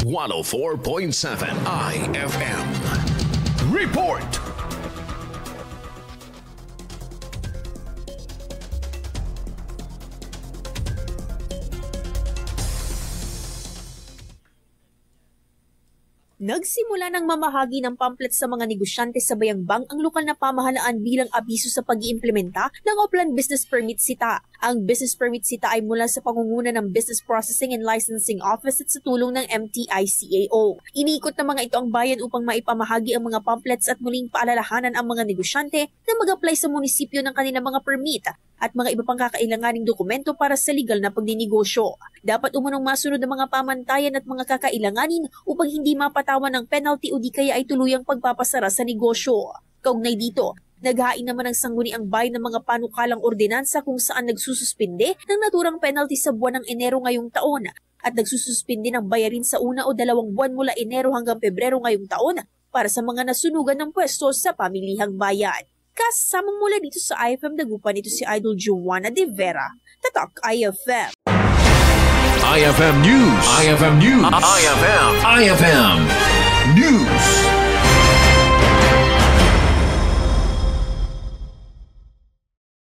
104.7 IFM. Report! Nagsimula ng mamahagi ng pamphlet sa mga negosyante sa Bayambang ang lokal na pamahalaan bilang abiso sa pag-iimplementa ng Oplan Business Permit SITA. Ang Business Permit SITA ay mula sa pangunguna ng Business Processing and Licensing Office at sa tulong ng MTI-CAO. Iniikot ng mga ito ang bayan upang maipamahagi ang mga pamphlets at muling paalalahanan ang mga negosyante na mag-apply sa munisipyo ng kanilang mga permit at mga iba pang kakailanganing dokumento para sa legal na pagninegosyo. Dapat umunong masunod ang mga pamantayan at mga kakailanganin upang hindi mapatawan ng penalty o di kaya ay tuluyang pagpapasara sa negosyo. Kaugnay dito, naghain naman ng sangguniang bayan ng mga panukalang ordinansa kung saan nagsususpinde ng naturang penalty sa buwan ng Enero ngayong taon at nagsususpinde ng bayarin sa una o 2 buwan mula Enero hanggang Pebrero ngayong taon para sa mga nasunugan ng pwesto sa pamilihang bayan. Kasama mula dito sa IFM Dagupan, ito si Idol Joanna De Vera, Tatak IFM. IFM News. IFM News. IFM News.